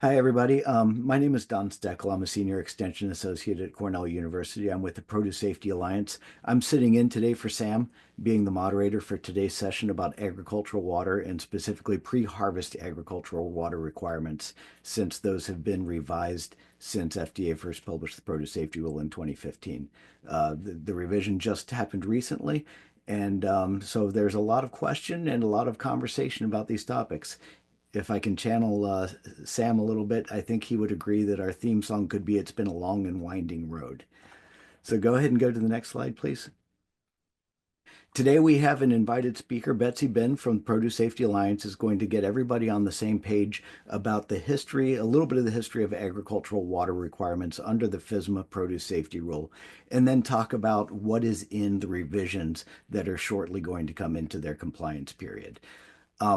Hi, everybody. My name is Don Steckel. I'm a senior extension associate at Cornell University. I'm with the Produce Safety Alliance. I'm sitting in today for Sam, being the moderator for today's session about agricultural water and specifically pre-harvest agricultural water requirements, since those have been revised since FDA first published the Produce Safety Rule in 2015. The revision just happened recently, and so there's a lot of question and a lot of conversation about these topics. If I can channel Sam a little bit, I think he would agree that our theme song could be "It's Been a Long and Winding Road." So go ahead and go to the next slide, please. Today we have an invited speaker. Bihn from Produce Safety Alliance is going to get everybody on the same page about the history, a little bit of the history of agricultural water requirements under the FSMA Produce Safety Rule, and then talk about what is in the revisions that are shortly going to come into their compliance period.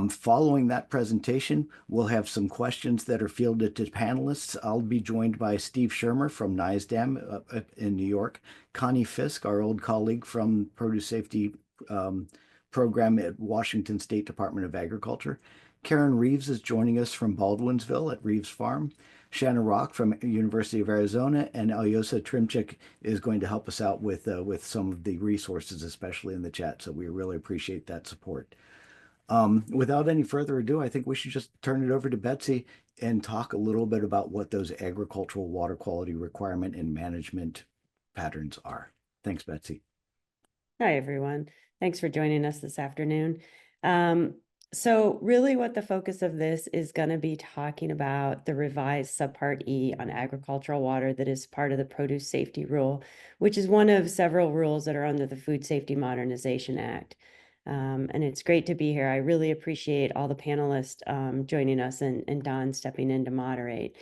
Following that presentation, we'll have some questions that are fielded to panelists. I'll be joined by Steve Shermer from NISDAM in New York, Connie Fisk, our old colleague from Produce Safety Program at Washington State Department of Agriculture. Karen Reeves is joining us from Baldwinsville at Reeves Farm. Shanna Rock from University of Arizona, and Alyosa Trimchik is going to help us out with some of the resources, especially in the chat. So we really appreciate that support. Without any further ado, I think we should just turn it over to Betsy and talk a little bit about what those agricultural water quality requirement and management patterns are. Thanks, Betsy. Hi, everyone. Thanks for joining us this afternoon. So really what the focus of this is going to be talking about the revised Subpart E on agricultural water that is part of the Produce Safety Rule, which is one of several rules that are under the Food Safety Modernization Act. And it's great to be here. I really appreciate all the panelists joining us and Don stepping in to moderate.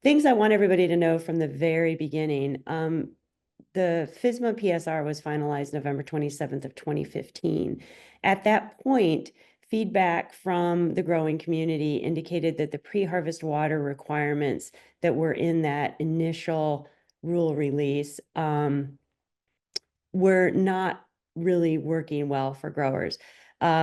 Things I want everybody to know from the very beginning. The FSMA PSR was finalized November 27th of 2015. At that point, feedback from the growing community indicated that the pre-harvest water requirements that were in that initial rule release were not really working well for growers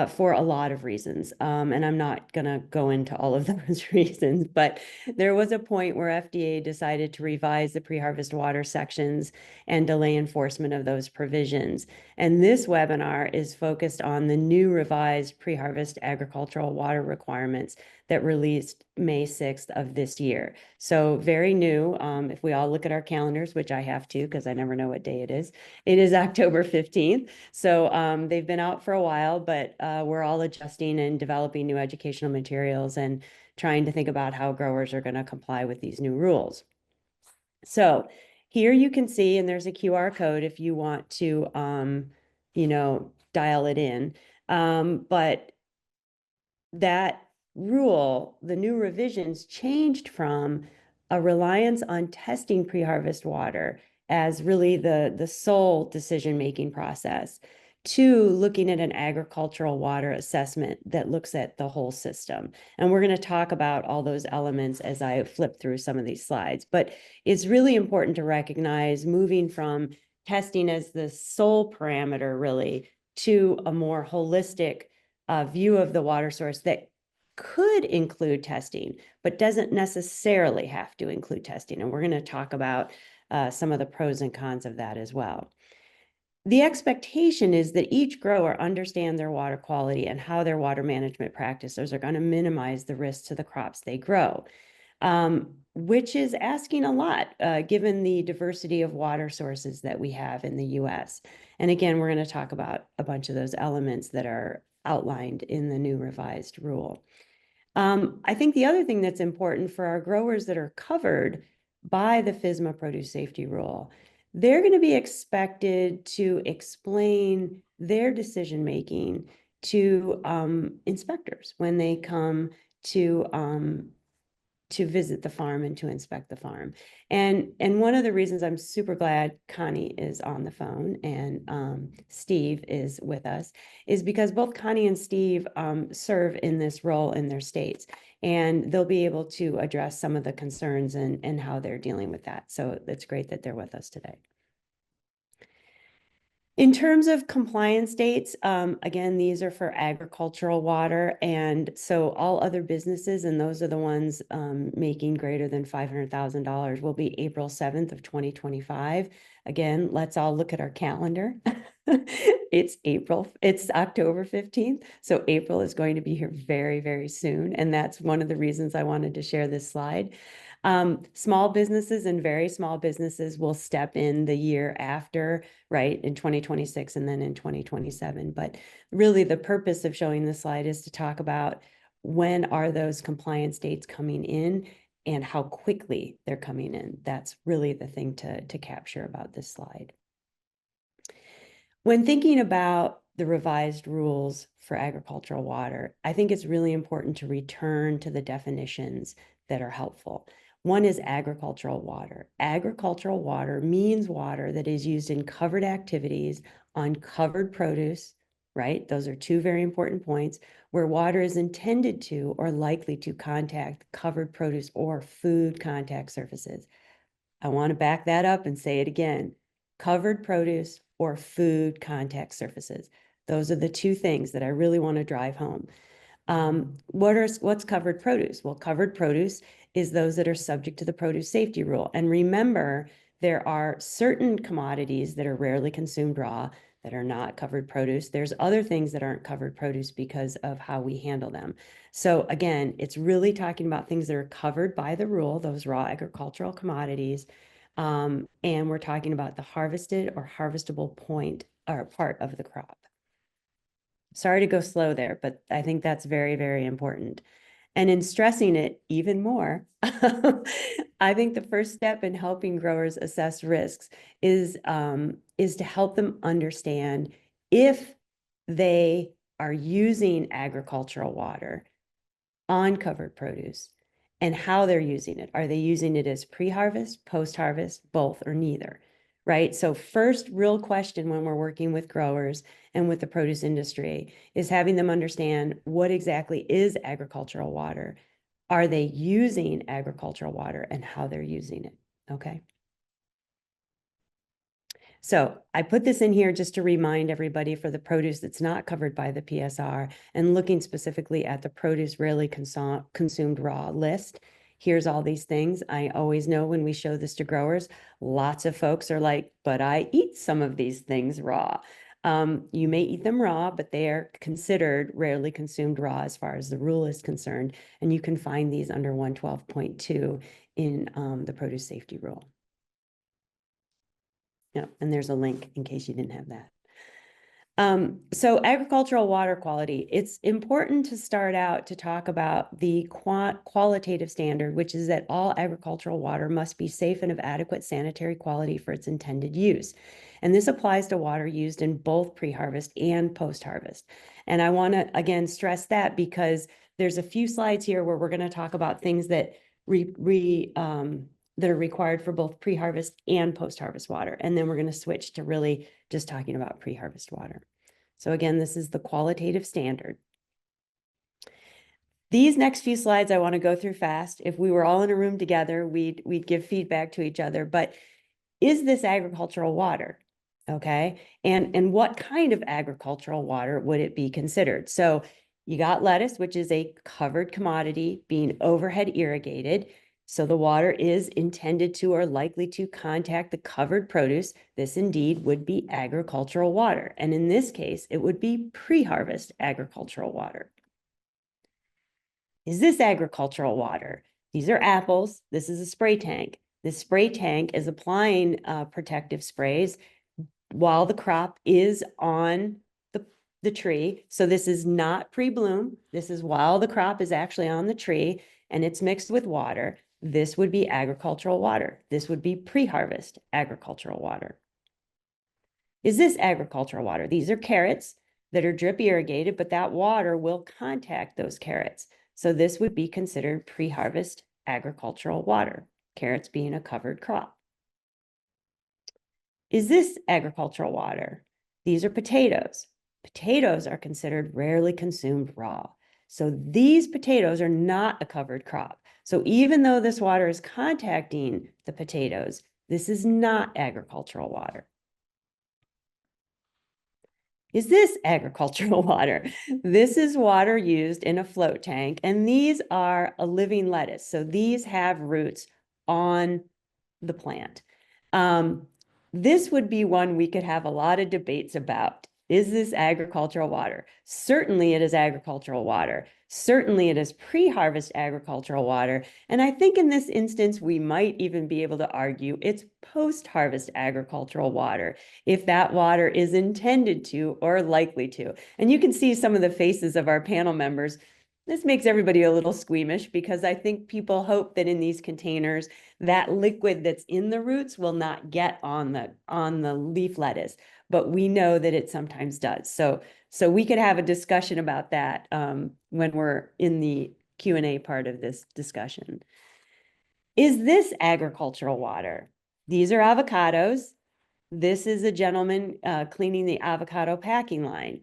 for a lot of reasons. And I'm not going to go into all of those reasons, but there was a point where FDA decided to revise the pre-harvest water sections and delay enforcement of those provisions. And this webinar is focused on the new revised pre-harvest agricultural water requirements that released May 6th of this year. So very new. If we all look at our calendars, which I have to because I never know what day it is October 15th. So they've been out for a while, but we're all adjusting and developing new educational materials and trying to think about how growers are going to comply with these new rules. So here you can see, and there's a QR code if you want to, dial it in. But that rule, the new revisions changed from a reliance on testing pre-harvest water as really the sole decision-making process to looking at an agricultural water assessment that looks at the whole system. And we're going to talk about all those elements as I flip through some of these slides. But it's really important to recognize moving from testing as the sole parameter really to a more holistic view of the water source that could include testing, but doesn't necessarily have to include testing. And we're going to talk about some of the pros and cons of that as well. The expectation is that each grower understand their water quality and how their water management practices are going to minimize the risks to the crops they grow, which is asking a lot given the diversity of water sources that we have in the U.S. And again, we're going to talk about a bunch of those elements that are outlined in the new revised rule. I think the other thing that's important for our growers that are covered by the FSMA Produce Safety Rule, they're going to be expected to explain their decision-making to inspectors when they come to visit the farm and to inspect the farm. And one of the reasons I'm super glad Connie is on the phone and Steve is with us is because both Connie and Steve serve in this role in their states, and they'll be able to address some of the concerns and how they're dealing with that. So it's great that they're with us today. In terms of compliance dates, again, these are for agricultural water. And so all other businesses, and those are the ones making greater than $500,000, will be April 7th of 2025. Again, let's all look at our calendar. It's October 15th. So April is going to be here very, very soon. And that's one of the reasons I wanted to share this slide. Small businesses and very small businesses will step in the year after, right, in 2026 and then in 2027. But really the purpose of showing this slide is to talk about when are those compliance dates coming in and how quickly they're coming in. That's really the thing to capture about this slide. When thinking about the revised rules for agricultural water, I think it's really important to return to the definitions that are helpful. One is agricultural water. Agricultural water means water that is used in covered activities on covered produce, right? Those are two very important points, where water is intended to or likely to contact covered produce or food contact surfaces. I want to back that up and say it again. Covered produce or food contact surfaces. Those are the two things that I really want to drive home. What's covered produce? Well, covered produce is those that are subject to the produce safety rule. And remember, there are certain commodities that are rarely consumed raw that are not covered produce. There's other things that aren't covered produce because of how we handle them. So again, it's really talking about things that are covered by the rule, those raw agricultural commodities. And we're talking about the harvested or harvestable point or part of the crop. Sorry to go slow there, but I think that's very, very important. And in stressing it even more, I think the first step in helping growers assess risks is to help them understand if they are using agricultural water on covered produce and how they're using it. Are they using it as pre-harvest, post-harvest, both, or neither? Right? So first real question when we're working with growers and with the produce industry is having them understand what exactly is agricultural water. Are they using agricultural water and how they're using it? Okay. So I put this in here just to remind everybody for the produce that's not covered by the PSR and looking specifically at the produce rarely consumed raw list. Here's all these things. I always know when we show this to growers, lots of folks are like, but I eat some of these things raw. You may eat them raw, but they are considered rarely consumed raw as far as the rule is concerned. And you can find these under 112.2 in the produce safety rule. Yeah, and there's a link in case you didn't have that. So agricultural water quality, it's important to start out to talk about the qualitative standard, which is that all agricultural water must be safe and of adequate sanitary quality for its intended use. And this applies to water used in both pre-harvest and post-harvest. And I want to, again, stress that because there's a few slides here where we're going to talk about things that that are required for both pre-harvest and post-harvest water. And then we're going to switch to really just talking about pre-harvest water. So again, this is the qualitative standard. These next few slides I want to go through fast. If we were all in a room together, we'd give feedback to each other. But is this agricultural water? Okay. And what kind of agricultural water would it be considered? So you got lettuce, which is a covered commodity being overhead irrigated. So the water is intended to or likely to contact the covered produce. This indeed would be agricultural water. And in this case, it would be pre-harvest agricultural water. Is this agricultural water? These are apples. This is a spray tank. This spray tank is applying protective sprays while the crop is on the tree. So this is not pre-bloom. This is while the crop is actually on the tree and it's mixed with water. This would be agricultural water. This would be pre-harvest agricultural water. Is this agricultural water? These are carrots that are drip irrigated, but that water will contact those carrots. So this would be considered pre-harvest agricultural water, carrots being a covered crop. Is this agricultural water? These are potatoes. Potatoes are considered rarely consumed raw. So these potatoes are not a covered crop. So even though this water is contacting the potatoes, this is not agricultural water. Is this agricultural water? This is water used in a float tank, and these are a living lettuce. So these have roots on the plant. This would be one we could have a lot of debates about. Is this agricultural water? Certainly it is agricultural water. Certainly it is pre-harvest agricultural water. And I think in this instance, we might even be able to argue it's post-harvest agricultural water, if that water is intended to or likely to. And you can see some of the faces of our panel members. This makes everybody a little squeamish because I think people hope that in these containers, that liquid that's in the roots will not get on the leaf lettuce, but we know that it sometimes does. So we could have a discussion about that when we're in the Q&A part of this discussion. Is this agricultural water? These are avocados. This is a gentleman cleaning the avocado packing line.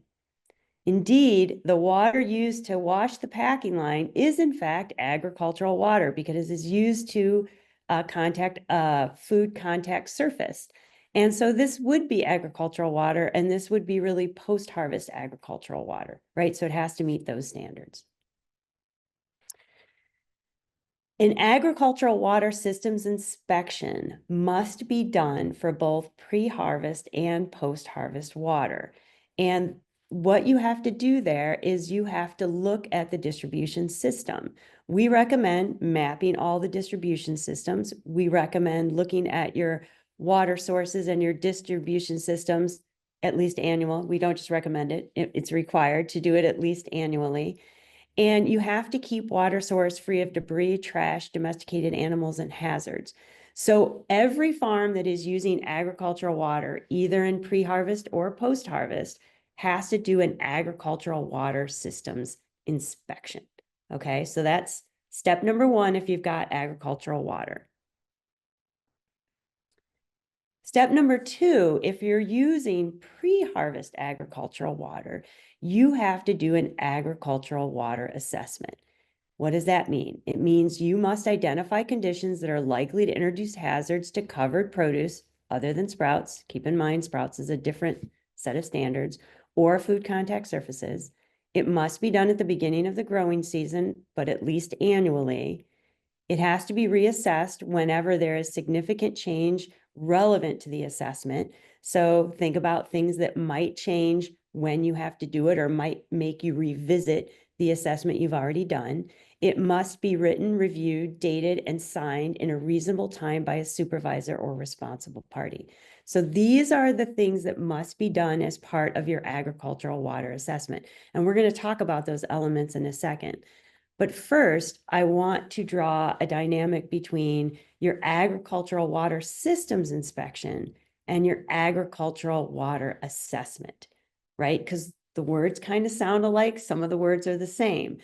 Indeed, the water used to wash the packing line is in fact agricultural water because it is used to contact food contact surface. And so this would be agricultural water, and this would be really post-harvest agricultural water, right? So it has to meet those standards. An agricultural water systems inspection must be done for both pre-harvest and post-harvest water. And what you have to do there is you have to look at the distribution system. We recommend mapping all the distribution systems. We recommend looking at your water sources and your distribution systems at least annual. We don't just recommend it. It's required to do it at least annually. And you have to keep water source free of debris, trash, domesticated animals, and hazards. So every farm that is using agricultural water, either in pre-harvest or post-harvest, has to do an agricultural water systems inspection. Okay, so that's step number one if you've got agricultural water. Step number two, if you're using pre-harvest agricultural water, you have to do an agricultural water assessment. What does that mean? It means you must identify conditions that are likely to introduce hazards to covered produce other than sprouts. Keep in mind, sprouts is a different set of standards, or food contact surfaces. It must be done at the beginning of the growing season, but at least annually. It has to be reassessed whenever there is significant change relevant to the assessment. So think about things that might change when you have to do it or might make you revisit the assessment you've already done. It must be written, reviewed, dated, and signed in a reasonable time by a supervisor or responsible party. So these are the things that must be done as part of your agricultural water assessment. And we're going to talk about those elements in a second. But first, I want to draw a dynamic between your agricultural water systems inspection and your agricultural water assessment, right? Because the words kind of sound alike. Some of the words are the same.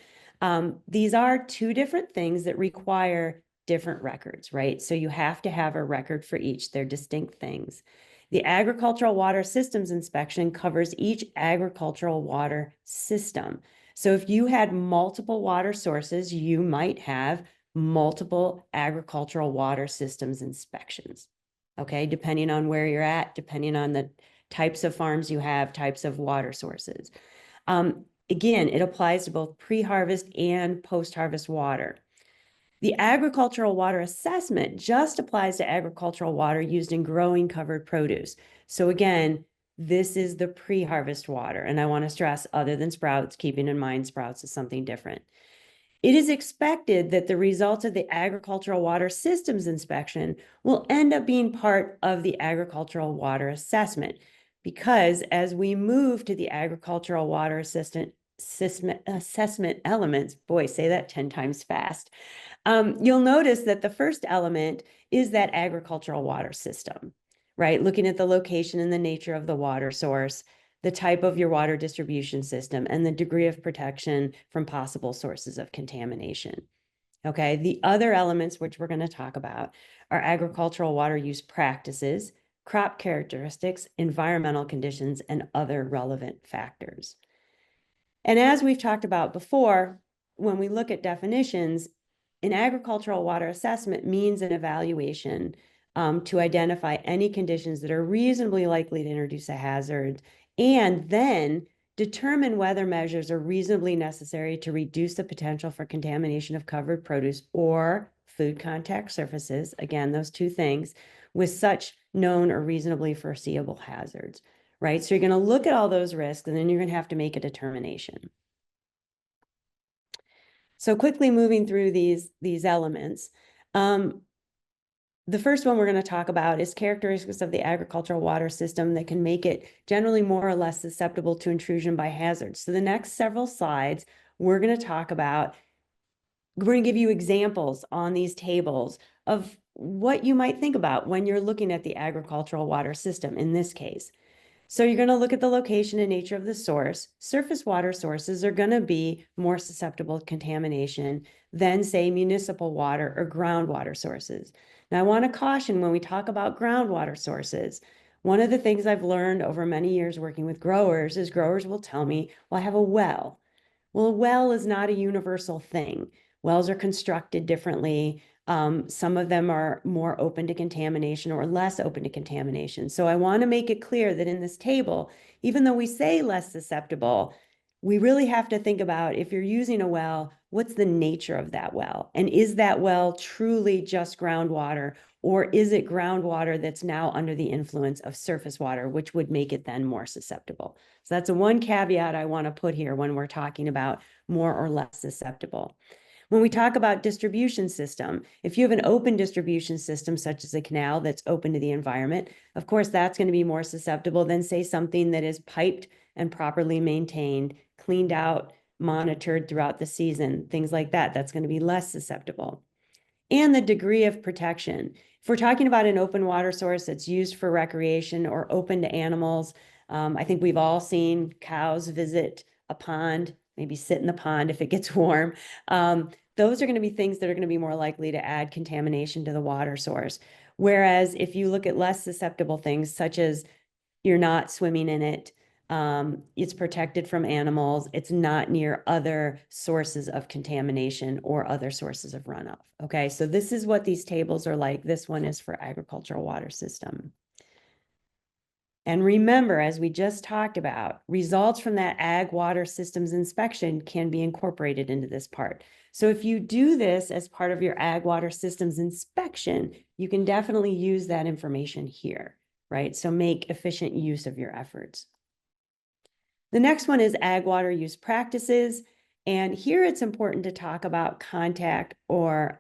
These are two different things that require different records, right? So you have to have a record for each. They're distinct things. The agricultural water systems inspection covers each agricultural water system. So if you had multiple water sources, you might have multiple agricultural water systems inspections, okay? Depending on where you're at, depending on the types of farms you have, types of water sources. Again, it applies to both pre-harvest and post-harvest water. The agricultural water assessment just applies to agricultural water used in growing covered produce. So again, this is the pre-harvest water. And I want to stress, other than sprouts, keeping in mind sprouts is something different. It is expected that the results of the agricultural water systems inspection will end up being part of the agricultural water assessment, because as we move to the agricultural water assessment elements, boy, say that 10 times fast, you'll notice that the first element is that agricultural water system, right? Looking at the location and the nature of the water source, the type of your water distribution system, and the degree of protection from possible sources of contamination. Okay, the other elements which we're going to talk about are agricultural water use practices, crop characteristics, environmental conditions, and other relevant factors. And as we've talked about before, when we look at definitions, an agricultural water assessment means an evaluation to identify any conditions that are reasonably likely to introduce a hazard and then determine whether measures are reasonably necessary to reduce the potential for contamination of covered produce or food contact surfaces, again, those two things, with such known or reasonably foreseeable hazards, right? So you're going to look at all those risks, and then you're going to have to make a determination. So quickly moving through these elements. The first one we're going to talk about is characteristics of the agricultural water system that can make it generally more or less susceptible to intrusion by hazards. So the next several slides, we're going to talk about, we're going to give you examples on these tables of what you might think about when you're looking at the agricultural water system in this case. So you're going to look at the location and nature of the source. Surface water sources are going to be more susceptible to contamination than, say, municipal water or groundwater sources. Now, I want to caution when we talk about groundwater sources, one of the things I've learned over many years working with growers is growers will tell me, well, I have a well. Well, a well is not a universal thing. Wells are constructed differently. Some of them are more open to contamination or less open to contamination. So I want to make it clear that in this table, even though we say less susceptible, we really have to think about, if you're using a well, what's the nature of that well? And is that well truly just groundwater, or is it groundwater that's now under the influence of surface water, which would make it then more susceptible? So that's a one caveat I want to put here when we're talking about more or less susceptible. When we talk about distribution system, if you have an open distribution system, such as a canal that's open to the environment, of course, that's going to be more susceptible than, say, something that is piped and properly maintained, cleaned out, monitored throughout the season, things like that. That's going to be less susceptible. And the degree of protection. If we're talking about an open water source that's used for recreation or open to animals, I think we've all seen cows visit a pond, maybe sit in the pond if it gets warm. Those are going to be things that are going to be more likely to add contamination to the water source. Whereas if you look at less susceptible things, such as you're not swimming in it, it's protected from animals, it's not near other sources of contamination or other sources of runoff. Okay, so this is what these tables are like. This one is for agricultural water system. And remember, as we just talked about, results from that ag water systems inspection can be incorporated into this part. So if you do this as part of your ag water systems inspection, you can definitely use that information here, right? So make efficient use of your efforts. The next one is ag water use practices. And here it's important to talk about contact or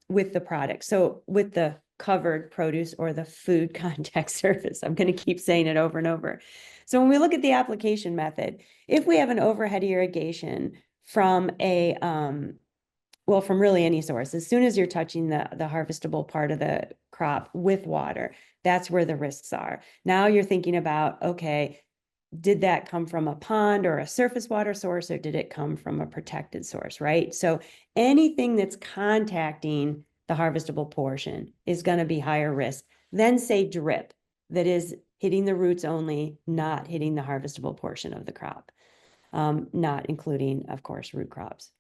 with the product. So with the covered produce or the food contact surface. I'm going to keep saying it over and over. So when we look at the application method, if we have an overhead irrigation from a, well, from really any source, as soon as you're touching the harvestable part of the crop with water, that's where the risks are. Now you're thinking about, okay, did that come from a pond or a surface water source, or did it come from a protected source, right? So anything that's contacting the harvestable portion is going to be higher risk than, say, drip, that is hitting the roots only, not hitting the harvestable portion of the crop, not including, of course, root crops.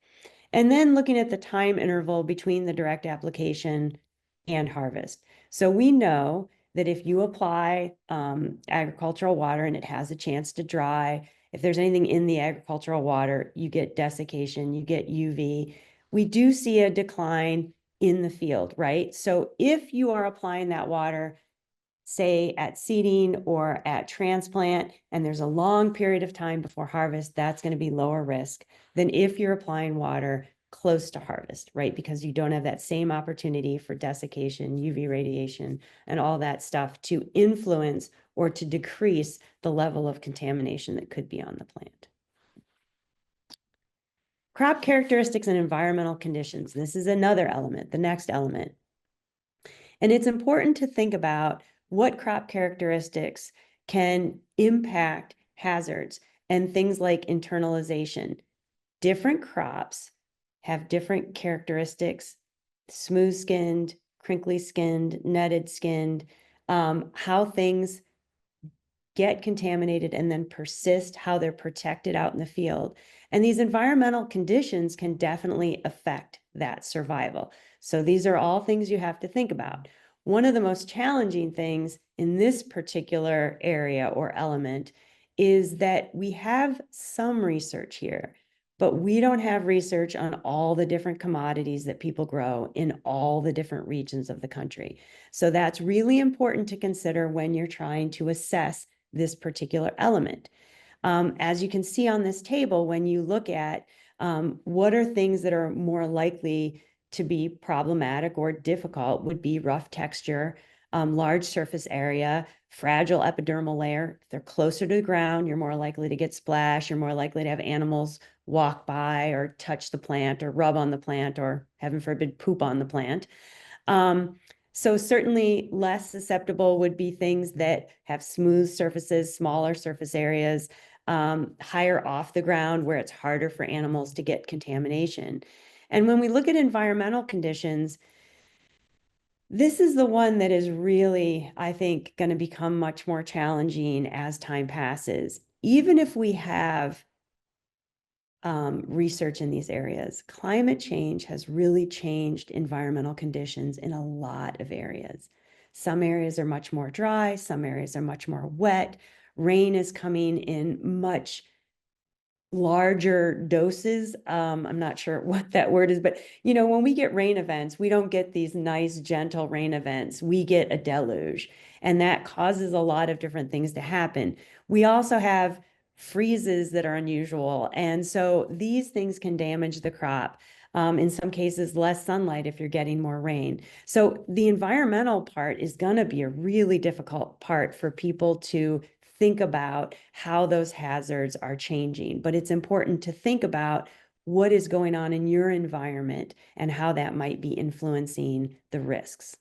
And then looking at the time interval between the direct application and harvest. So we know that if you apply agricultural water and it has a chance to dry, if there's anything in the agricultural water, you get desiccation, you get UV. We do see a decline in the field, right? So if you are applying that water, say at seeding or at transplant, and there's a long period of time before harvest, that's going to be lower risk than if you're applying water close to harvest, right? Because you don't have that same opportunity for desiccation, UV radiation, and all that stuff to influence or to decrease the level of contamination that could be on the plant. Crop characteristics and environmental conditions. This is another element, the next element. And it's important to think about what crop characteristics can impact hazards and things like internalization. Different crops have different characteristics, smooth-skinned, crinkly-skinned, netted-skinned, how things get contaminated and then persist, how they're protected out in the field. And these environmental conditions can definitely affect that survival. So these are all things you have to think about. One of the most challenging things in this particular area or element is that we have some research here, but we don't have research on all the different commodities that people grow in all the different regions of the country. So that's really important to consider when you're trying to assess this particular element. As you can see on this table, when you look at what are things that are more likely to be problematic or difficult, would be rough texture, large surface area, fragile epidermal layer. If they're closer to the ground, you're more likely to get splash. You're more likely to have animals walk by or touch the plant or rub on the plant or, heaven forbid, poop on the plant. So certainly less susceptible would be things that have smooth surfaces, smaller surface areas, higher off the ground where it's harder for animals to get contamination. And when we look at environmental conditions, this is the one that is really, I think, going to become much more challenging as time passes. Even if we have research in these areas, climate change has really changed environmental conditions in a lot of areas. Some areas are much more dry, some areas are much more wet. Rain is coming in much larger doses. I'm not sure what that word is, but when we get rain events, we don't get these nice, gentle rain events. We get a deluge, and that causes a lot of different things to happen. We also have freezes that are unusual, and so these things can damage the crop. In some cases, less sunlight if you're getting more rain. So the environmental part is going to be a really difficult part for people to think about how those hazards are changing. But it's important to think about what is going on in your environment and how that might be influencing the risks.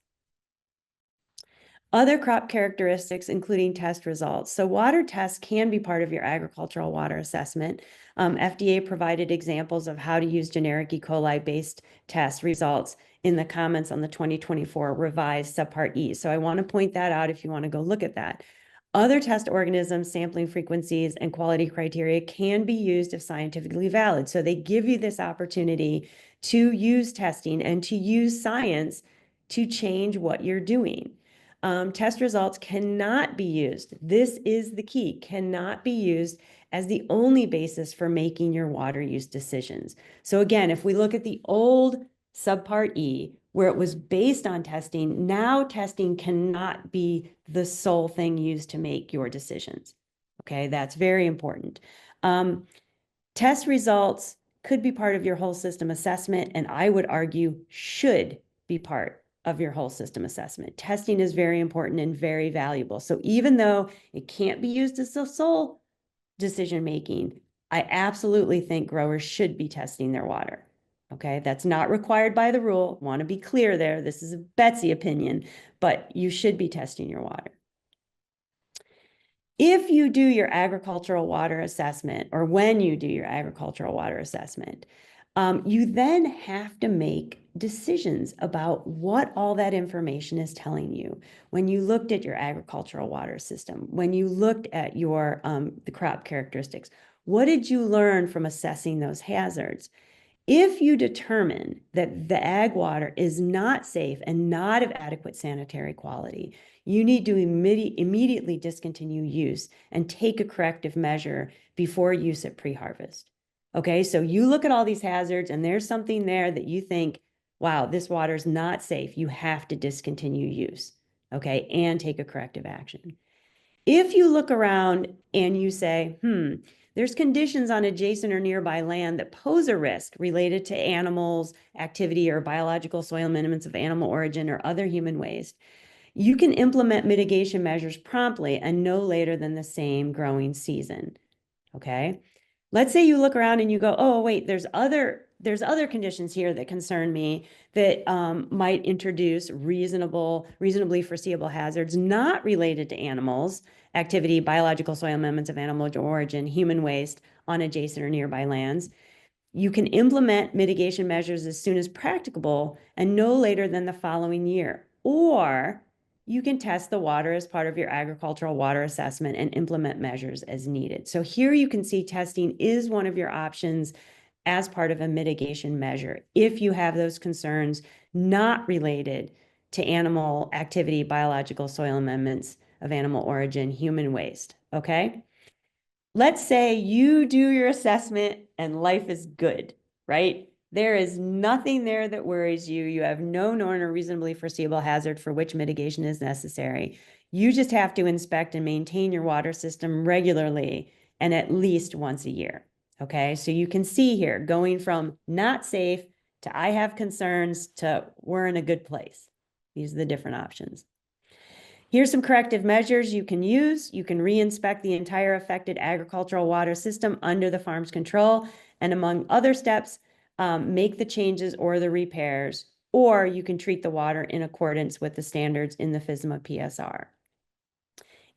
Other crop characteristics, including test results. So water tests can be part of your agricultural water assessment. FDA provided examples of how to use generic E. coli-based test results in the comments on the 2024 revised Subpart E. So I want to point that out if you want to go look at that. Other test organisms, sampling frequencies, and quality criteria can be used if scientifically valid. So they give you this opportunity to use testing and to use science to change what you're doing. Test results cannot be used. This is the key, cannot be used as the only basis for making your water use decisions. So again, if we look at the old Subpart E, where it was based on testing, now testing cannot be the sole thing used to make your decisions. Okay, that's very important. Test results could be part of your whole system assessment, and I would argue should be part of your whole system assessment. Testing is very important and very valuable. So even though it can't be used as the sole decision making, I absolutely think growers should be testing their water. Okay, that's not required by the rule. Want to be clear there. This is a Betsy opinion, but you should be testing your water. If you do your agricultural water assessment, or when you do your agricultural water assessment, you then have to make decisions about what all that information is telling you. When you looked at your agricultural water system, when you looked at your the crop characteristics, what did you learn from assessing those hazards? If you determine that the ag water is not safe and not of adequate sanitary quality, you need to immediately discontinue use and take a corrective measure before use at pre-harvest. Okay, so you look at all these hazards and there's something there that you think, wow, this water is not safe. You have to discontinue use, okay, and take a corrective action. If you look around and you say, there's conditions on adjacent or nearby land that pose a risk related to animals, activity, or biological soil amendments of animal origin or other human waste, you can implement mitigation measures promptly and no later than the same growing season. Okay. Let's say you look around and you go, oh, wait, there's other conditions here that concern me that might introduce reasonably foreseeable hazards not related to animals, activity, biological soil amendments of animal origin, human waste on adjacent or nearby lands. You can implement mitigation measures as soon as practicable and no later than the following year. Or you can test the water as part of your agricultural water assessment and implement measures as needed. So here you can see testing is one of your options as part of a mitigation measure if you have those concerns not related to animal activity, biological soil amendments of animal origin, human waste, okay? let's say you do your assessment and life is good, right? There is nothing there that worries you. You have no known or reasonably foreseeable hazard for which mitigation is necessary. You just have to inspect and maintain your water system regularly and at least once a year. Okay, so you can see here going from not safe to I have concerns to we're in a good place. These are the different options. Here's some corrective measures you can use. You can re-inspect the entire affected agricultural water system under the farm's control, and among other steps, make the changes or the repairs, or you can treat the water in accordance with the standards in the FSMA PSR.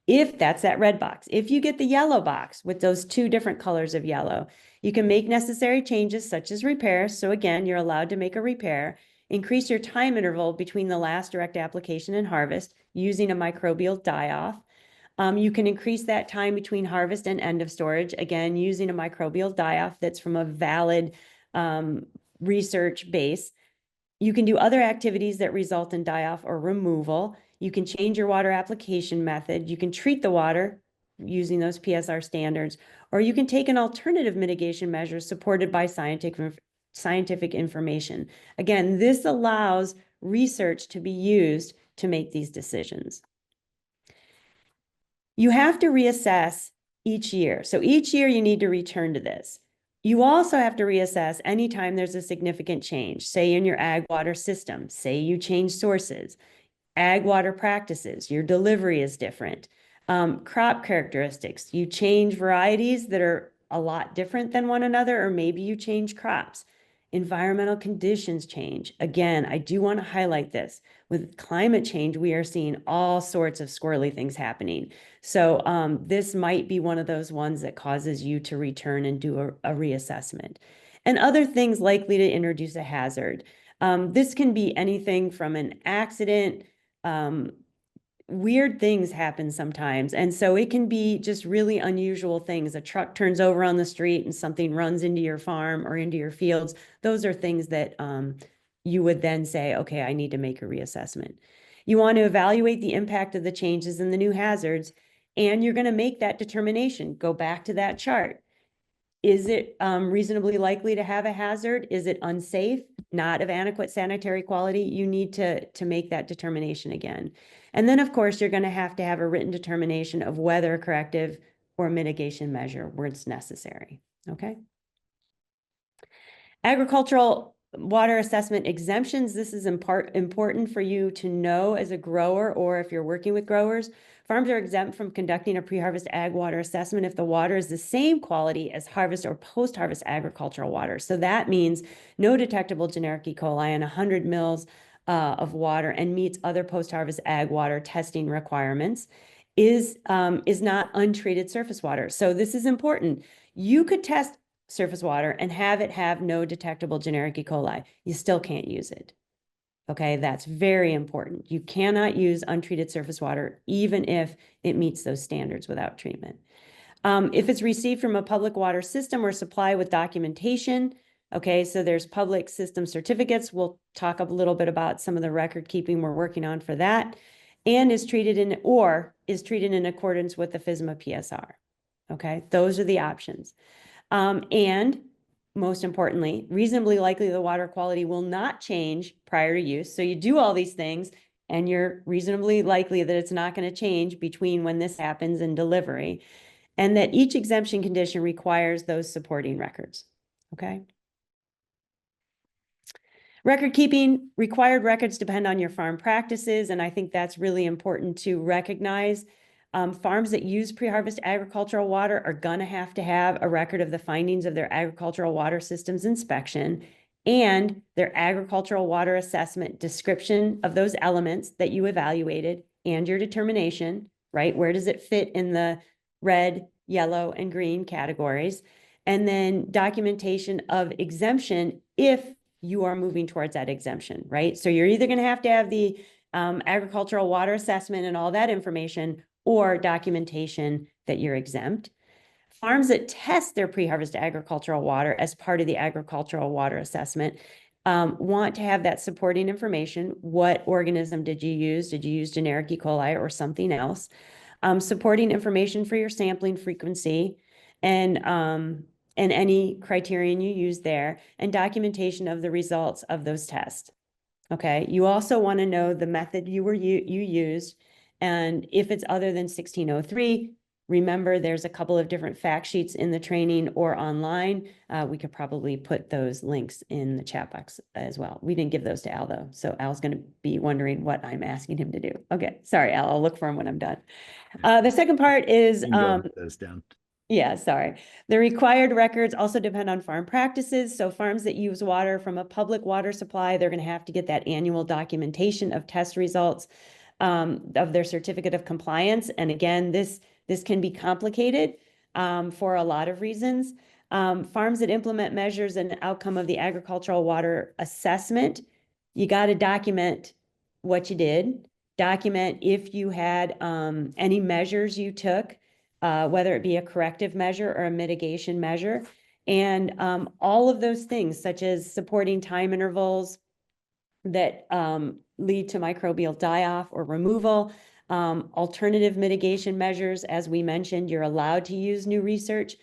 If that's that red box, if you get the yellow box with those two different colors of yellow, you can make necessary changes such as repairs. So again, you're allowed to make a repair. Increase your time interval between the last direct application and harvest using a microbial die-off. You can increase that time between harvest and end of storage, again, using a microbial die-off that's from a valid research base. You can do other activities that result in die-off or removal. You can change your water application method. You can treat the water using those PSR standards, or you can take an alternative mitigation measure supported by scientific information. Again, this allows research to be used to make these decisions. You have to reassess each year. So each year you need to return to this. You also have to reassess anytime there's a significant change, say in your ag water system, say you change sources, ag water practices, your delivery is different, crop characteristics, you change varieties that are a lot different than one another, or maybe you change crops. Environmental conditions change. Again, I do want to highlight this. With climate change, we are seeing all sorts of squirrely things happening. So this might be one of those ones that causes you to return and do a reassessment. And other things likely to introduce a hazard. This can be anything from an accident. Weird things happen sometimes. And so it can be just really unusual things. A truck turns over on the street and something runs into your farm or into your fields. Those are things that you would then say, okay, I need to make a reassessment. You want to evaluate the impact of the changes in the new hazards, and you're going to make that determination. Go back to that chart. Is it reasonably likely to have a hazard? Is it unsafe, not of adequate sanitary quality? You need to make that determination again. And then, of course, you're going to have a written determination of whether a corrective or mitigation measure where it's necessary. Okay. Agricultural water assessment exemptions. This is important for you to know as a grower, or if you're working with growers. Farms are exempt from conducting a pre-harvest ag water assessment if the water is the same quality as harvest or post-harvest agricultural water. So that means no detectable generic E. coli in 100 mils of water and meets other post-harvest ag water testing requirements, is not untreated surface water. So this is important. You could test surface water and have it have no detectable generic E. coli. You still can't use it. Okay, that's very important. You cannot use untreated surface water, even if it meets those standards without treatment. If it's received from a public water system or supply with documentation, okay, so there's public system certificates. We'll talk a little bit about some of the record keeping we're working on for that, and is treated in accordance with the FSMA PSR. Okay, those are the options. And most importantly, reasonably likely the water quality will not change prior to use. So you do all these things and you're reasonably likely that it's not going to change between when this happens and delivery, and that each exemption condition requires those supporting records. Okay. Record keeping, required records depend on your farm practices, and I think that's really important to recognize. Farms that use pre-harvest agricultural water are going to have a record of the findings of their agricultural water systems inspection and their agricultural water assessment description of those elements that you evaluated and your determination, right? Where does it fit in the red, yellow, and green categories? And then documentation of exemption if you are moving towards that exemption, right? So you're either going to have the agricultural water assessment and all that information, or documentation that you're exempt. Farms that test their pre-harvest agricultural water as part of the agricultural water assessment want to have that supporting information. What organism did you use? Did you use generic E. coli or something else? Supporting information for your sampling frequency, and any criterion you use there, and documentation of the results of those tests. Okay, you also want to know the method you used, and if it's other than 1603, remember there's a couple of different fact sheets in the training or online. We could probably put those links in the chat box as well. We didn't give those to Al though, so Al's going to be wondering what I'm asking him to do. Okay, sorry, Al, I'll look for him when I'm done. The second part is You can go with those down. yeah, sorry. The required records also depend on farm practices. So farms that use water from a public water supply, they're going to have to get that annual documentation of test results of their certificate of compliance. And again, this can be complicated for a lot of reasons. Farms that implement measures and outcome of the agricultural water assessment, you got to document what you did, document if you had any measures you took, whether it be a corrective measure or a mitigation measure. And all of those things, such as supporting time intervals that lead to microbial die-off or removal, alternative mitigation measures, as we mentioned, you're allowed to use new research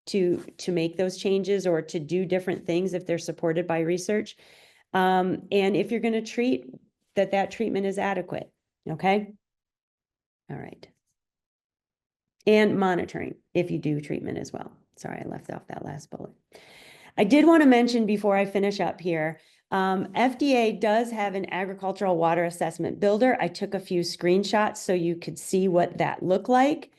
to make those changes or to do different things if they're supported by research. And if you're going to treat, that treatment is adequate. Okay. All right. And monitoring if you do treatment as well. Sorry, I left off that last bullet. I did want to mention before I finish up here, FDA does have an agricultural water assessment builder. I took a few screenshots so you could see what that looked like.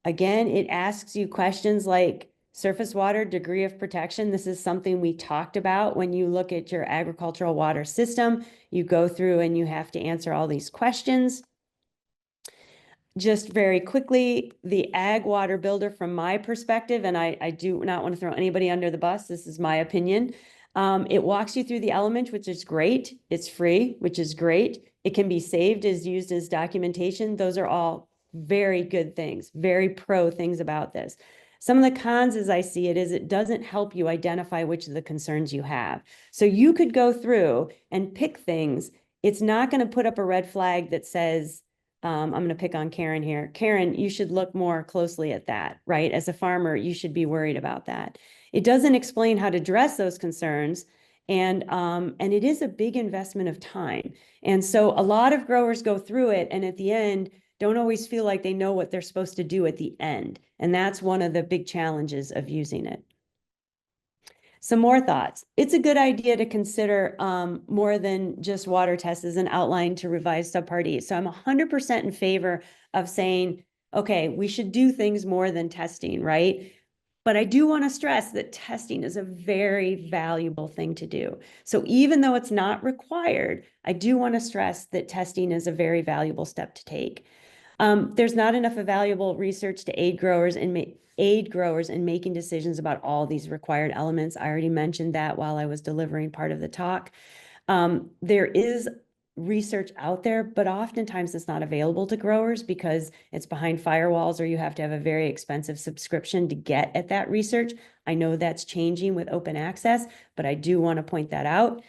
Again, it asks you questions like surface water, degree of protection. This is something we talked about when you look at your agricultural water system. You go through and you have to answer all these questions. Just very quickly, the Ag Water Builder, from my perspective, and I do not want to throw anybody under the bus, this is my opinion. It walks you through the elements, which is great. It's free, which is great. It can be saved as used as documentation. Those are all very good things, very pro things about this. Some of the cons, as I see it, is it doesn't help you identify which of the concerns you have. So you could go through and pick things. It's not going to put up a red flag that says, I'm going to pick on Karen here. Karen, you should look more closely at that, right? As a farmer, you should be worried about that. It doesn't explain how to address those concerns. And it is a big investment of time. And so a lot of growers go through it and at the end, don't always feel like they know what they're supposed to do at the end. And that's one of the big challenges of using it. Some more thoughts. It's a good idea to consider more than just water tests as an outline to revise Subpart E. So I'm 100% in favor of saying, okay, we should do things more than testing, right? But I do want to stress that testing is a very valuable thing to do. So even though it's not required, I do want to stress that testing is a very valuable step to take. There's not enough valuable research to aid growers in making decisions about all these required elements. I already mentioned that while I was delivering part of the talk. There is research out there, but oftentimes it's not available to growers because it's behind firewalls or you have to have a very expensive subscription to get at that research. I know that's changing with open access, but I do want to point that out.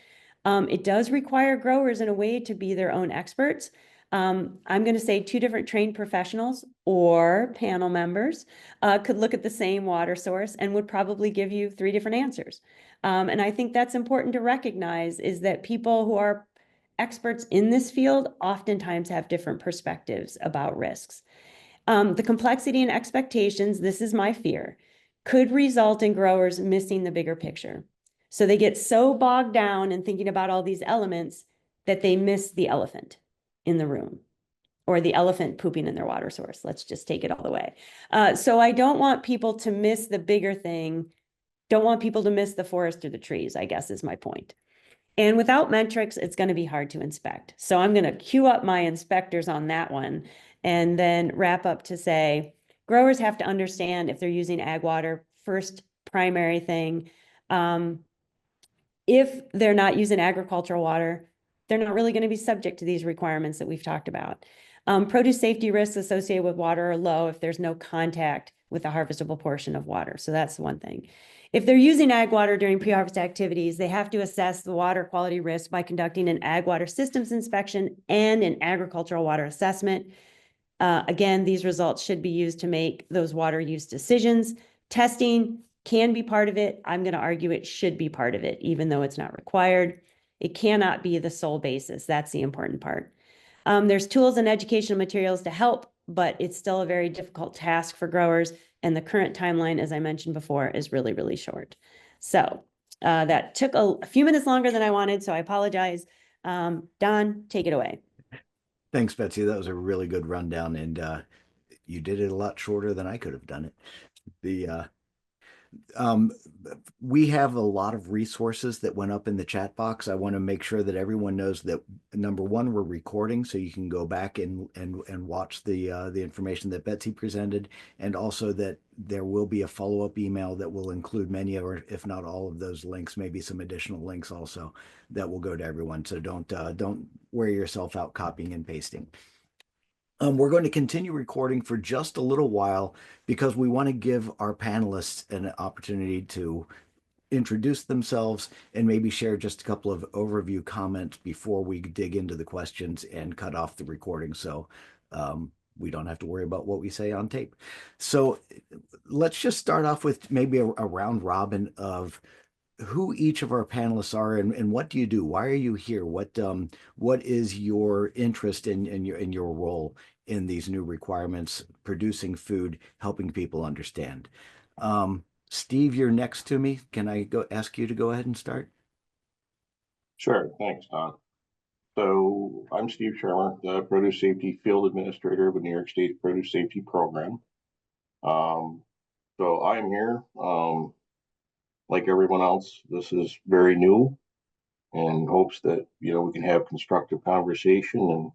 It does require growers in a way to be their own experts. I'm going to say 2 different trained professionals or panel members could look at the same water source and would probably give you 3 different answers. And I think that's important to recognize is that people who are experts in this field oftentimes have different perspectives about risks. The complexity and expectations, this is my fear, could result in growers missing the bigger picture. So they get so bogged down in thinking about all these elements that they miss the elephant in the room or the elephant pooping in their water source. Let's just take it all the way. So I don't want people to miss the bigger thing. Don't want people to miss the forest or the trees, I guess is my point. And without metrics, it's going to be hard to inspect. So I'm going to queue up my inspectors on that one and then wrap up to say, growers have to understand if they're using ag water, first primary thing. If they're not using agricultural water, they're not really going to be subject to these requirements that we've talked about. Produce safety risks associated with water are low if there's no contact with the harvestable portion of water. So that's one thing. If they're using ag water during pre-harvest activities, they have to assess the water quality risk by conducting an ag water systems inspection and an agricultural water assessment. Again, these results should be used to make those water use decisions. Testing can be part of it. I'm going to argue it should be part of it, even though it's not required. It cannot be the sole basis. That's the important part. There's tools and educational materials to help, but it's still a very difficult task for growers. And the current timeline, as I mentioned before, is really, really short. So that took a few minutes longer than I wanted, so I apologize. Don, take it away. Thanks, Betsy. That was a really good rundown, and you did it a lot shorter than I could have done it. The um, we have a lot of resources that went up in the chat box. I want to make sure that everyone knows that number one, we're recording, so you can go back and watch the information that Betsy presented, and also that there will be a follow-up email that will include many, or if not all of those links, maybe some additional links also that will go to everyone. So don't wear yourself out copying and pasting. We're going to continue recording for just a little while because we want to give our panelists an opportunity to introduce themselves and maybe share just a couple of overview comments before we dig into the questions and cut off the recording. So we don't have to worry about what we say on tape. So let's just start off with maybe a round robin of who each of our panelists are and what do you do? Why are you here? What is your interest in your role in these new requirements, producing food, helping people understand? Steve, you're next to me. Can I go ask you to go ahead and start? Sure, thanks, Don. So I'm Steve Shermer, the Produce Safety Field Administrator of the New York State Produce Safety Program. So I'm here. Like everyone else, this is very new, in hopes that we can have constructive conversation, and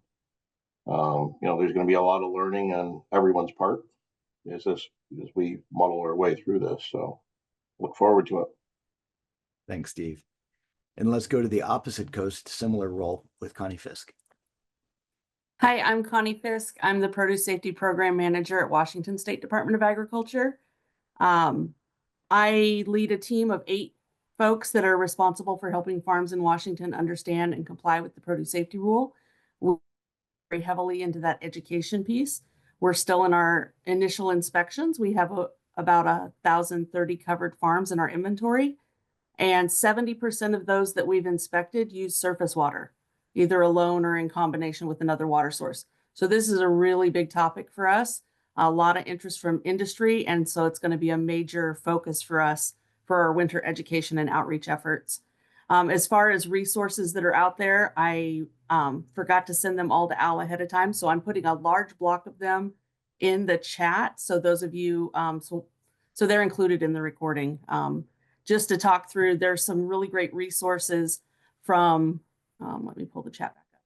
there's going to be a lot of learning on everyone's part as we muddle our way through this. So look forward to it. Thanks, Steve. And let's go to the opposite coast, similar role with Connie Fisk. Hi, I'm Connie Fisk. I'm the Produce Safety Program Manager at Washington State Department of Agriculture. I lead a team of 8 folks that are responsible for helping farms in Washington understand and comply with the produce safety rule. We're very heavily into that education piece. We're still in our initial inspections. We have about 1,030 covered farms in our inventory, and 70% of those that we've inspected use surface water, either alone or in combination with another water source. So this is a really big topic for us, a lot of interest from industry, and so it's going to be a major focus for us for our winter education and outreach efforts. As far as resources that are out there, I forgot to send them all to Al ahead of time, so I'm putting a large block of them in the chat. So those of you, so they're included in the recording. Just to talk through, there's some really great resources from, let me pull the chat back up,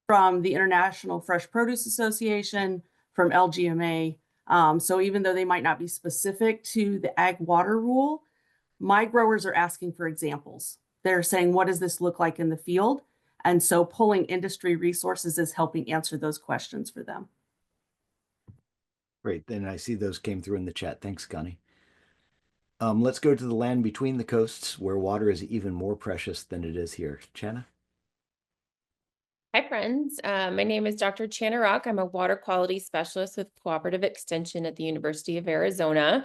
from the International Fresh Produce Association, from LGMA. So even though they might not be specific to the ag water rule, my growers are asking for examples. They're saying, what does this look like in the field? And so pulling industry resources is helping answer those questions for them. Great. Then I see those came through in the chat. Thanks, Connie. Let's go to the land between the coasts where water is even more precious than it is here. Channa? Hi, friends. My name is Dr. Channa Rock. I'm a water quality specialist with Cooperative Extension at the University of Arizona.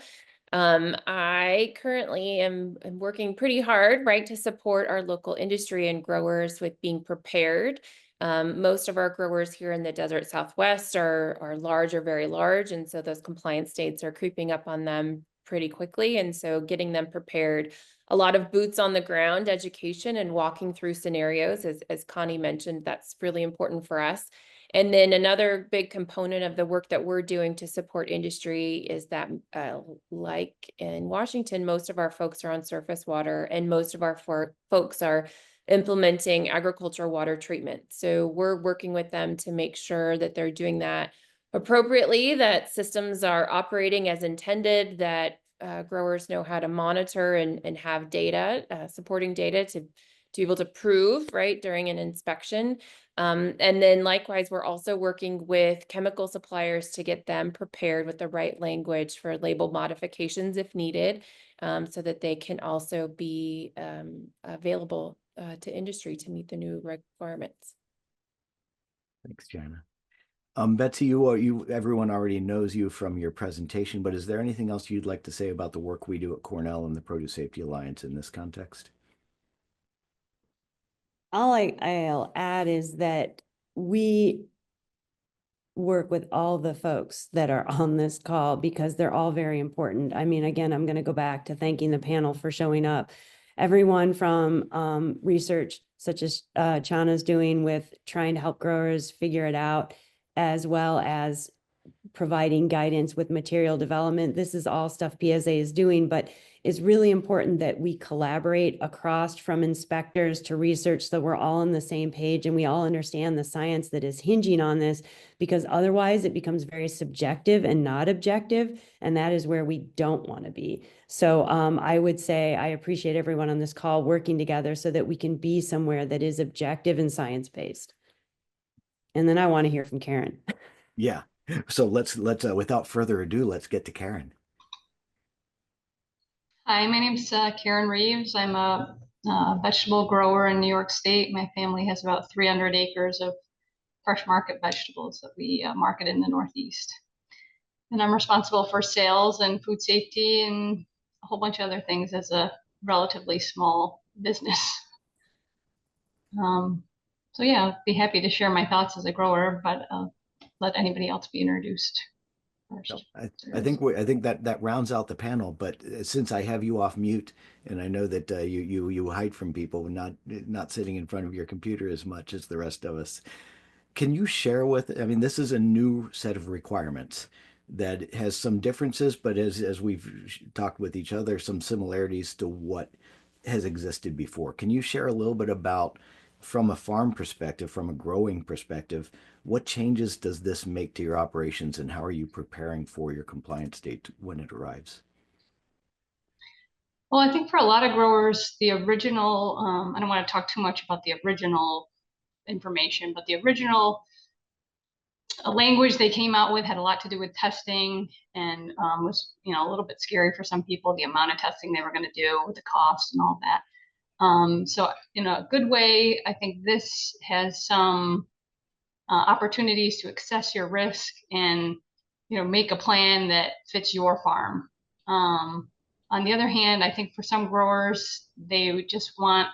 I currently am working pretty hard, right, to support our local industry and growers with being prepared. Most of our growers here in the desert Southwest are large or very large, and so those compliance dates are creeping up on them pretty quickly. And so getting them prepared, a lot of boots on the ground education and walking through scenarios, as Connie mentioned, that's really important for us. And then another big component of the work that we're doing to support industry is that, like in Washington, most of our folks are on surface water, and most of our folks are implementing agricultural water treatment. So we're working with them to make sure that they're doing that appropriately, that systems are operating as intended, that growers know how to monitor and have data, supporting data to be able to prove, right, during an inspection. And then likewise, we're also working with chemical suppliers to get them prepared with the right language for label modifications if needed, so that they can also be available to industry to meet the new requirements. Thanks, Channa. Betsy, everyone already knows you from your presentation, but is there anything else you'd like to say about the work we do at Cornell and the Produce Safety Alliance in this context? All I'll add is that we work with all the folks that are on this call because they're all very important. I mean, again, I'm going to go back to thanking the panel for showing up. Everyone from research such as Chana's doing with trying to help growers figure it out, as well as providing guidance with material development. This is all stuff PSA is doing, but it's really important that we collaborate across from inspectors to research so we're all on the same page and we all understand the science that is hinging on this, because otherwise it becomes very subjective and not objective, and that is where we don't want to be. So I would say I appreciate everyone on this call working together so that we can be somewhere that is objective and science-based. And then I want to hear from Karen. Yeah. So let's without further ado, let's get to Karen. Hi, my name's Karen Reeves. I'm a vegetable grower in New York State. My family has about 300 acres of fresh market vegetables that we market in the Northeast. And I'm responsible for sales and food safety and a whole bunch of other things as a relatively small business. So yeah, I'd be happy to share my thoughts as a grower, but let anybody else be introduced first. I think that rounds out the panel. But since I have you off mute, and I know that you hide from people, not sitting in front of your computer as much as the rest of us, can you share with? I mean, this is a new set of requirements that has some differences, but as we've talked with each other, some similarities to what has existed before. Can you share a little bit about, from a farm perspective, from a growing perspective, what changes does this make to your operations and how are you preparing for your compliance date when it arrives? Well, I think for a lot of growers, the original, I don't want to talk too much about the original information, but the original language they came out with had a lot to do with testing and was, a little bit scary for some people, the amount of testing they were going to do with the cost and all that. So in a good way, I think this has some opportunities to assess your risk and, make a plan that fits your farm. On the other hand, I think for some growers, they just want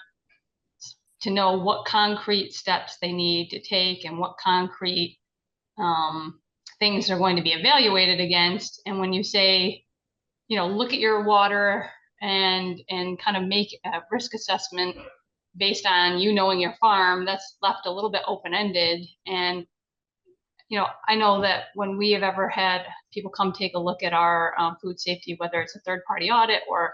to know what concrete steps they need to take and what concrete things are going to be evaluated against. And when you say, look at your water and kind of make a risk assessment based on knowing your farm, that's left a little bit open-ended. And I know that when we have ever had people come take a look at our food safety, whether it's a third-party audit or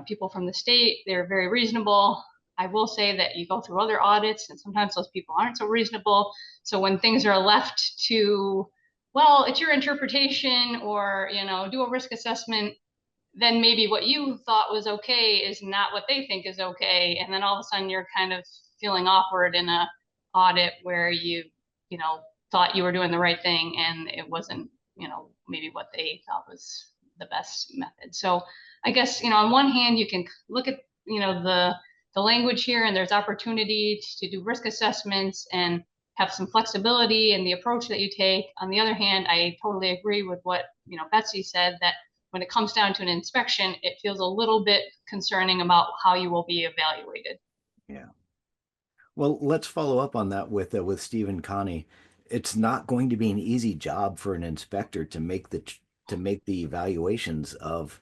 people from the state, they're very reasonable. I will say that you go through other audits and sometimes those people aren't so reasonable. So when things are left to, well, it's your interpretation or, do a risk assessment, then maybe what you thought was okay is not what they think is okay. And then all of a sudden you're kind of feeling awkward in a audit where you thought you were doing the right thing and it wasn't, maybe what they thought was the best method. So I guess, on one hand, you can look at, the language here and there's opportunity to do risk assessments and have some flexibility in the approach that you take. On the other hand, I totally agree with what, Betsy said, that when it comes down to an inspection, it feels a little bit concerning about how you will be evaluated. Yeah. Well, let's follow up on that with Steve and Connie. It's not going to be an easy job for an inspector to make the evaluations of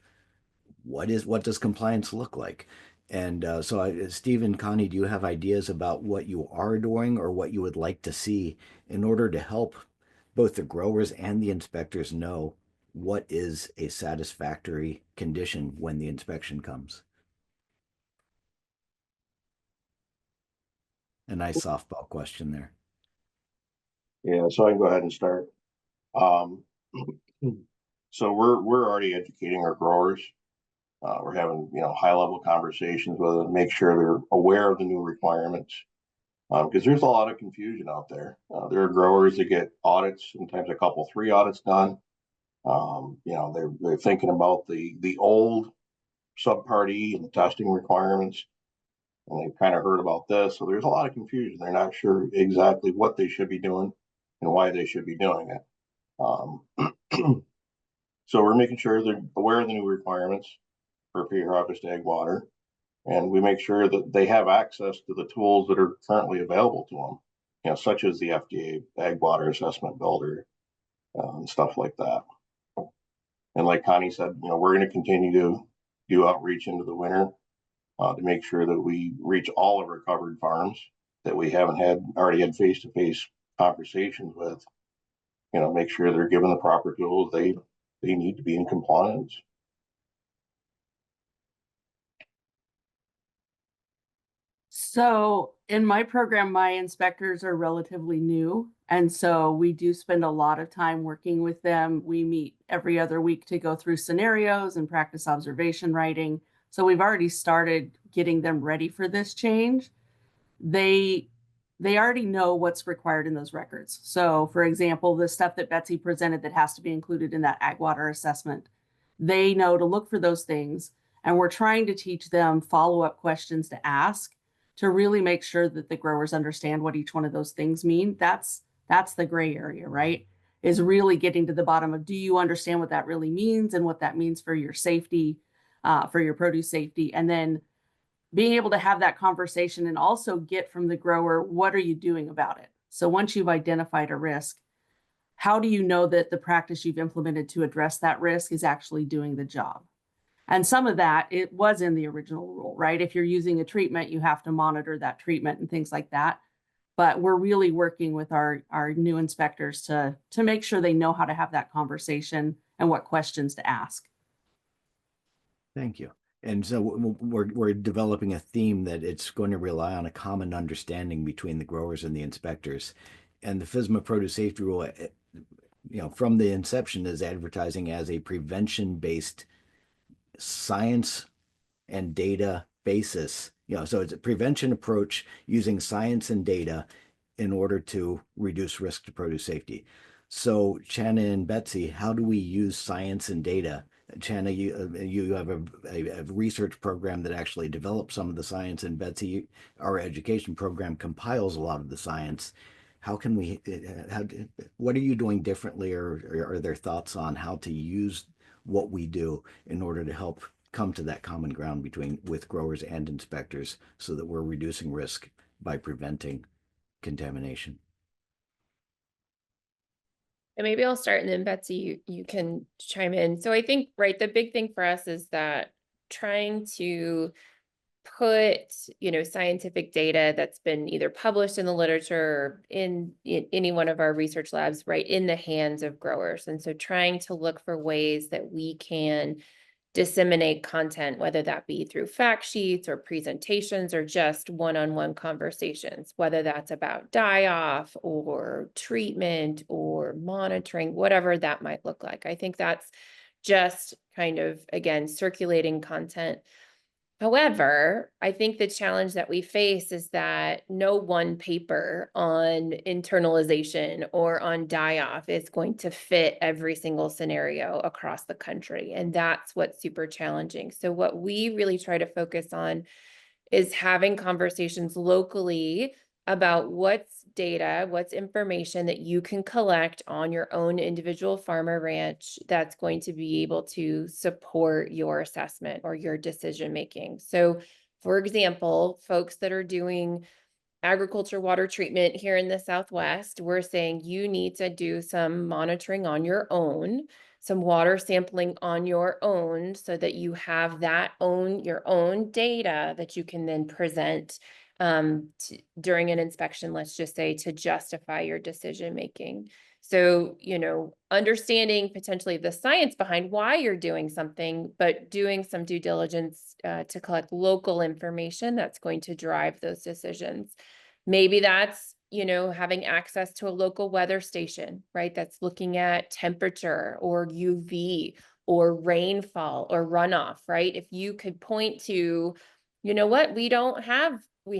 what does compliance look like. And so, Steve and Connie, do you have ideas about what you are doing or what you would like to see in order to help both the growers and the inspectors know what is a satisfactory condition when the inspection comes? A nice softball question there. Yeah, so I can go ahead and start. So we're already educating our growers. We're having high level conversations with them, make sure they're aware of the new requirements. Because there's a lot of confusion out there. There are growers that get audits, sometimes a couple, 3 audits done. They're thinking about the old Subpart E and the testing requirements, and they've kind of heard about this. So there's a lot of confusion. They're not sure exactly what they should be doing. and why they should be doing it. So we're making sure they're aware of the new requirements for pre-harvest ag water, and we make sure that they have access to the tools that are currently available to them, you know, such as the FDA Ag Water Assessment Builder, and stuff like that. And like Connie said, you know, we're going to continue to do outreach into the winter to make sure that we reach all of our covered farms that we haven't already had face-to-face conversations with. You know, make sure they're given the proper tools they need to be in compliance. So in my program, my inspectors are relatively new. And so we do spend a lot of time working with them. We meet every other week to go through scenarios and practice observation writing. So we've already started getting them ready for this change. They already know what's required in those records. So for example, the stuff that Betsy presented that has to be included in that ag water assessment, they know to look for those things. And we're trying to teach them follow-up questions to ask to really make sure that the growers understand what each one of those things mean. That's the gray area, right? Is really getting to the bottom of, do you understand what that really means and what that means for your safety, for your produce safety? And then being able to have that conversation and also get from the grower, what are you doing about it? So once you've identified a risk, how do you know that the practice you've implemented to address that risk is actually doing the job? And some of that, it was in the original rule, right? If you're using a treatment, you have to monitor that treatment and things like that. But we're really working with our new inspectors to make sure they know how to have that conversation and what questions to ask. Thank you. And so we're developing a theme that it's going to rely on a common understanding between the growers and the inspectors. And the FSMA Produce Safety Rule, you know, from the inception is advertising as a prevention-based science and data basis. You know, so it's a prevention approach using science and data in order to reduce risk to produce safety. So Channa and Betsy, how do we use science and data? Channa, you have a research program that actually develops some of the science, and Betsy, our education program compiles a lot of the science. How can we, what are you doing differently, or are there thoughts on how to use what we do in order to help come to that common ground with growers and inspectors so that we're reducing risk by preventing contamination? And maybe I'll start and then Betsy, you can chime in. So I think, right, the big thing for us is that trying to put, you know, scientific data that's been either published in the literature or in any one of our research labs, right, in the hands of growers. And so trying to look for ways that we can disseminate content, whether that be through fact sheets or presentations or just one-on-one conversations, whether that's about die-off or treatment or monitoring, whatever that might look like. I think that's just kind of, again, circulating content. However, I think the challenge that we face is that no one paper on internalization or on die-off is going to fit every single scenario across the country. And that's what's super challenging. So what we really try to focus on is having conversations locally about what's data, what's information that you can collect on your own individual farm or ranch that's going to be able to support your assessment or your decision making. So, for example, folks that are doing agriculture water treatment here in the Southwest, we're saying you need to do some monitoring on your own, some water sampling on your own, so that you have your own data that you can then present during an inspection, let's just say, to justify your decision making. So, you know, understanding potentially the science behind why you're doing something, but doing some due diligence to collect local information that's going to drive those decisions. Maybe that's, you know, having access to a local weather station, right? That's looking at temperature or UV or rainfall or runoff, right? If you could point to, you know what, we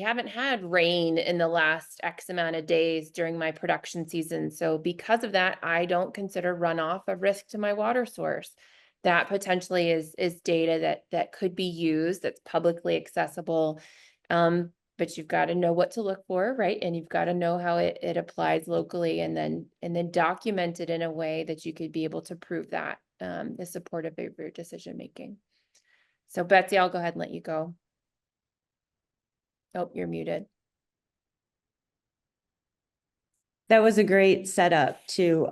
haven't had rain in the last X amount of days during my production season. So because of that, I don't consider runoff a risk to my water source. That potentially is data that could be used, that's publicly accessible. but you've got to know what to look for, right? And you've got to know how it applies locally, and then document it in a way that you could be able to prove that is supportive of your decision making. So Betsy, I'll go ahead and let you go. Oh, you're muted. That was a great setup to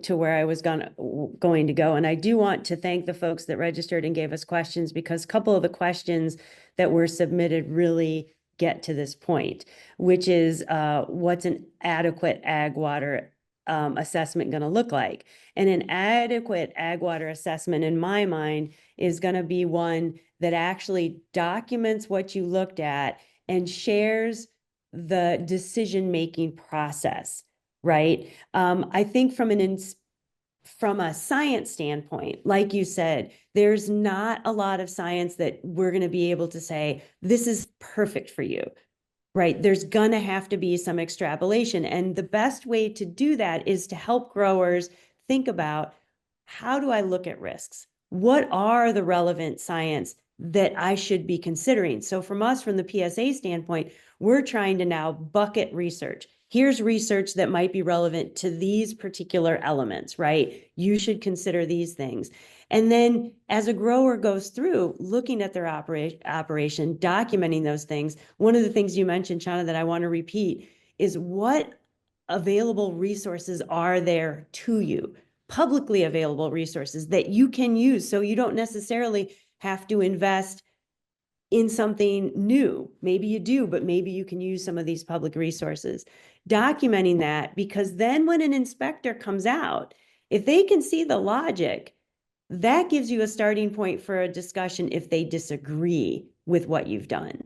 where I was going to go. And I do want to thank the folks that registered and gave us questions, because a couple of the questions that were submitted really get to this point, which is what's an adequate ag water assessment going to look like? And an adequate ag water assessment, in my mind, is going to be one that actually documents what you looked at and shares the decision-making process, right? I think from a science standpoint, like you said, there's not a lot of science that we're going to be able to say, this is perfect for you, right? There's going to have to be some extrapolation. And the best way to do that is to help growers think about, how do I look at risks? What are the relevant science that I should be considering? So from us, from the PSA standpoint, we're trying to now bucket research. Here's research that might be relevant to these particular elements, right? You should consider these things. And then as a grower goes through looking at their operation, documenting those things, one of the things you mentioned, Shauna, that I want to repeat is, what available resources are there to you? Publicly available resources that you can use, so you don't necessarily have to invest in something new. Maybe you do, but maybe you can use some of these public resources. Documenting that, because then when an inspector comes out, if they can see the logic, that gives you a starting point for a discussion if they disagree with what you've done.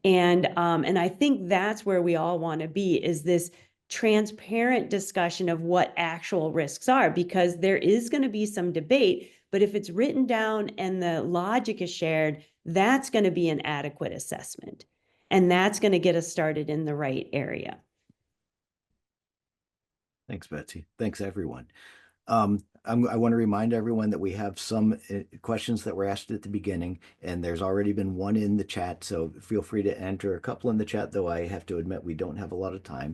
And I think that's where we all want to be, is this transparent discussion of what actual risks are, because there is going to be some debate, but if it's written down and the logic is shared, that's going to be an adequate assessment. And that's going to get us started in the right area. Thanks, Betsy. Thanks, everyone. I want to remind everyone that we have some questions that were asked at the beginning, and there's already been one in the chat, so feel free to enter a couple in the chat, though I have to admit we don't have a lot of time.